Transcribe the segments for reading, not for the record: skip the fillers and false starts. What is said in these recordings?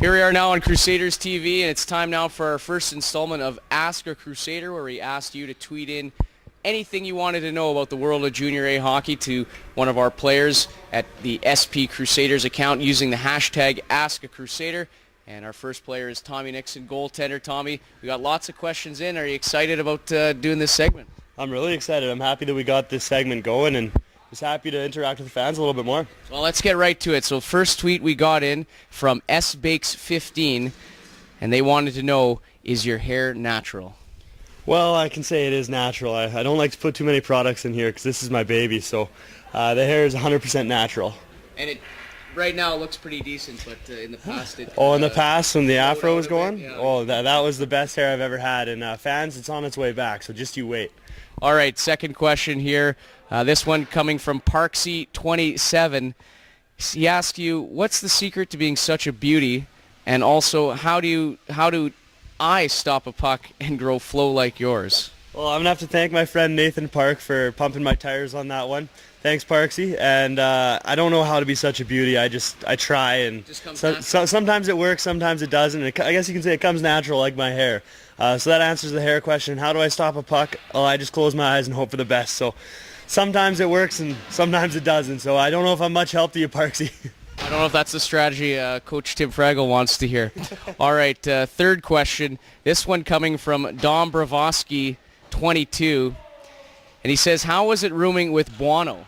Here we are now on Crusaders TV, and it's time now for our first installment of Ask a Crusader, where we asked you to tweet in anything you wanted to know about the world of Junior A hockey to one of our players at the SP Crusaders account using the hashtag #AskACrusader. And our first player is Tommy Nixon, goaltender. Tommy, we got lots of questions in. Are you excited about doing this segment? I'm really excited. I'm happy that we got this segment going, and just happy to interact with the fans a little bit more. Well, let's get right to it. So first tweet we got in from SBakes15, and they wanted to know, is your hair natural? Well, I can say it is natural. I don't like to put too many products in here because this is my baby, so the hair is 100% natural. And it right now it looks pretty decent, but in the past it... in the past when the afro was going? Yeah. Oh, that was the best hair I've ever had. And fans, it's on its way back, so just you wait. All right, second question here. This one coming from Parksy27. He asks you, what's the secret to being such a beauty? And also, how do I stop a puck and grow flow like yours? Well, I'm going to have to thank my friend Nathan Park for pumping my tires on that one. Thanks, Parksy. And I don't know how to be such a beauty. I try, and sometimes it works, sometimes it doesn't. I guess you can say it comes natural, like my hair. So that answers the hair question. How do I stop a puck? Well, I just close my eyes and hope for the best. So sometimes it works and sometimes it doesn't. So I don't know if I'm much help to you, Parksy. I don't know if that's the strategy Coach Tim Fraggle wants to hear. All right, third question. This one coming from Dom Bravosky, 22. And he says, how was it rooming with Buono?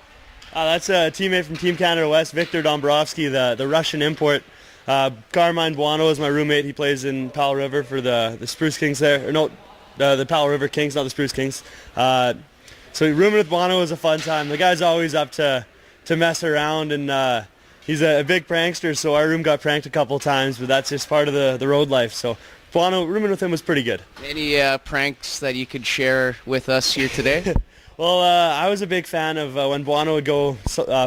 That's a teammate from Team Canada West, Victor Dombrovsky, the Russian import. Carmine Buono is my roommate. He plays in Powell River for the Spruce Kings there. Or no, the Powell River Kings, not the Spruce Kings. So rooming with Buono was a fun time. The guy's always up to mess around, and he's a big prankster, so our room got pranked a couple times, but that's just part of the road life. So Buono, rooming with him was pretty good. Any pranks that you could share with us here today? Well, I was a big fan of when Buono would go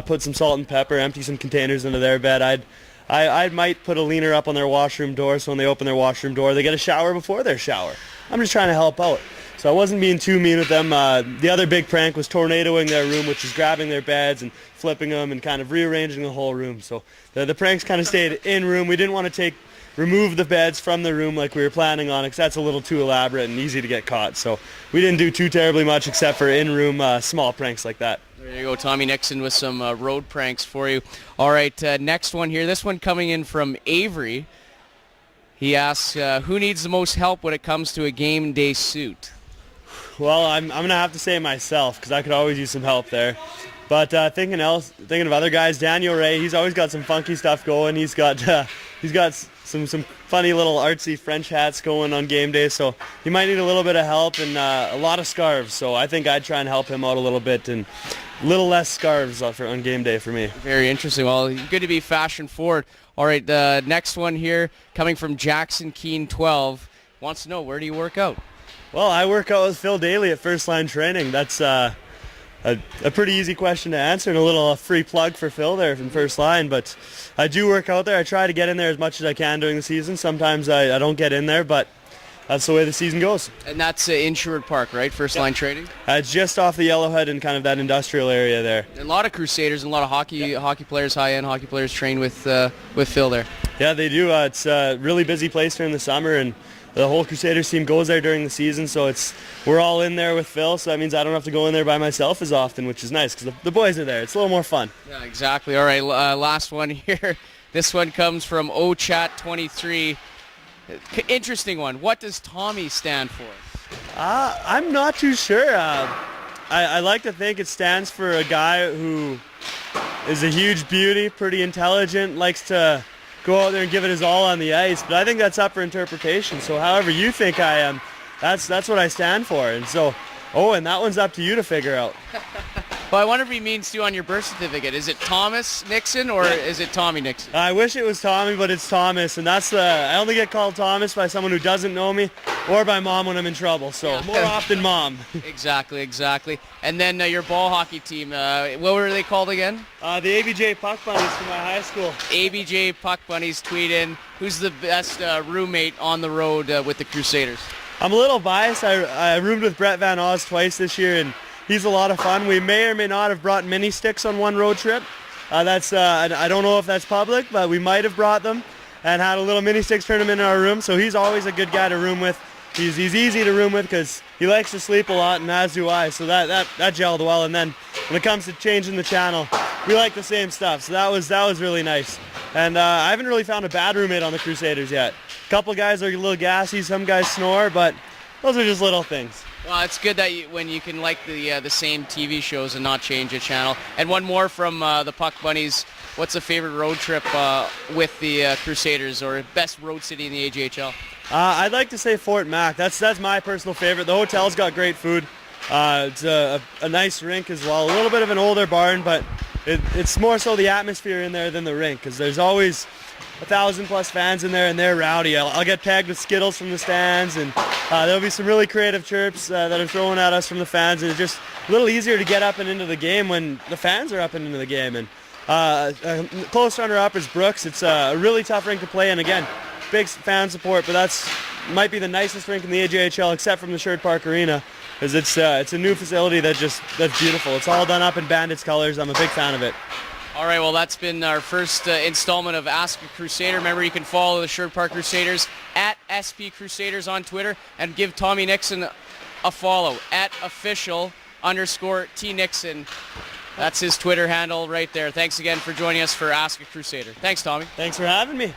put some salt and pepper, empty some containers into their bed. I might put a leaner up on their washroom door, so when they open their washroom door, they get a shower before their shower. I'm just trying to help out. So I wasn't being too mean with them. The other big prank was tornadoing their room, which is grabbing their beds and flipping them and kind of rearranging the whole room. So the pranks kind of stayed in room. We didn't want to remove the beds from the room like we were planning on, because that's a little too elaborate and easy to get caught. So we didn't do too terribly much except for in-room small pranks like that. There you go, Tommy Nixon with some road pranks for you. All right, next one here. This one coming in from Avery. He asks, who needs the most help when it comes to a game day suit? Well, I'm going to have to say myself, because I could always use some help there. But thinking of other guys, Daniel Ray, he's always got some funky stuff going. He's got some funny little artsy French hats going on game day, so he might need a little bit of help and a lot of scarves. So I think I'd try and help him out a little bit, and a little less scarves on game day for me. Very interesting. Well, good to be fashion forward. All right, the next one here coming from Jackson Keene 12 wants to know, where do you work out? Well, I work out with Phil Daly at First Line Training. That's a pretty easy question to answer, and a little free plug for Phil there from First Line. But I do work out there. I try to get in there as much as I can during the season. Sometimes I don't get in there, but that's the way the season goes. And that's in Sherwood Park, right? First Line Training? It's just off the Yellowhead and kind of that industrial area there. A lot of Crusaders and a lot of hockey players, high-end hockey players train with Phil there. Yeah, they do. It's a really busy place during the summer, and the whole Crusaders team goes there during the season, so we're all in there with Phil, so that means I don't have to go in there by myself as often, which is nice, because the boys are there. It's a little more fun. Yeah, exactly. All right, last one here. This one comes from OChat23. Interesting one. What does Tommy stand for? I'm not too sure. I like to think it stands for a guy who is a huge beauty, pretty intelligent, likes to go out there and give it his all on the ice, but I think that's up for interpretation. So however you think I am, that's what I stand for. And so, and that one's up to you to figure out. Well, I wonder if he means to on your birth certificate. Is it Thomas Nixon or is it Tommy Nixon? I wish it was Tommy, but it's Thomas, and I only get called Thomas by someone who doesn't know me, or by Mom when I'm in trouble. So more often Mom. Exactly. And then your ball hockey team, what were they called again? The ABJ Puck Bunnies from my high school. ABJ Puck Bunnies, tweet in. Who's the best roommate on the road with the Crusaders? I'm a little biased. I roomed with Brett Van Oz twice this year, and he's a lot of fun. We may or may not have brought mini sticks on one road trip. I don't know if that's public, but we might have brought them. and had a little mini sticks tournament in our room. So he's always a good guy to room with. He's easy to room with because he likes to sleep a lot, and as do I. So that gelled well. And then when it comes to changing the channel, we like the same stuff. So that was really nice. And I haven't really found a bad roommate on the Crusaders yet. A couple guys are a little gassy, some guys snore, but those are just little things. Well, it's good that when you can like the same TV shows and not change a channel. And one more from the Puck Bunnies. What's a favorite road trip with the Crusaders, or best road city in the AJHL? I'd like to say Fort Mac. That's my personal favorite. The hotel's got great food. It's a nice rink as well. A little bit of an older barn, but it's more so the atmosphere in there than the rink, because there's always 1,000+ fans in there, and they're rowdy. I'll get tagged with Skittles from the stands, and there'll be some really creative chirps that are thrown at us from the fans, and it's just a little easier to get up and into the game when the fans are up and into the game. And close runner-up is Brooks. It's a really tough rink to play in. Again, big fan support, but that's might be the nicest rink in the AJHL, except from the Sherwood Park Arena, because it's a new facility that's beautiful. It's all done up in Bandits colors. I'm a big fan of it. All right, well, that's been our first installment of Ask a Crusader. Remember, you can follow the Sherwood Park Crusaders at SP Crusaders on Twitter, and give Tommy Nixon a follow at official_T Nixon. That's his Twitter handle right there. Thanks again for joining us for Ask a Crusader. Thanks, Tommy. Thanks for having me.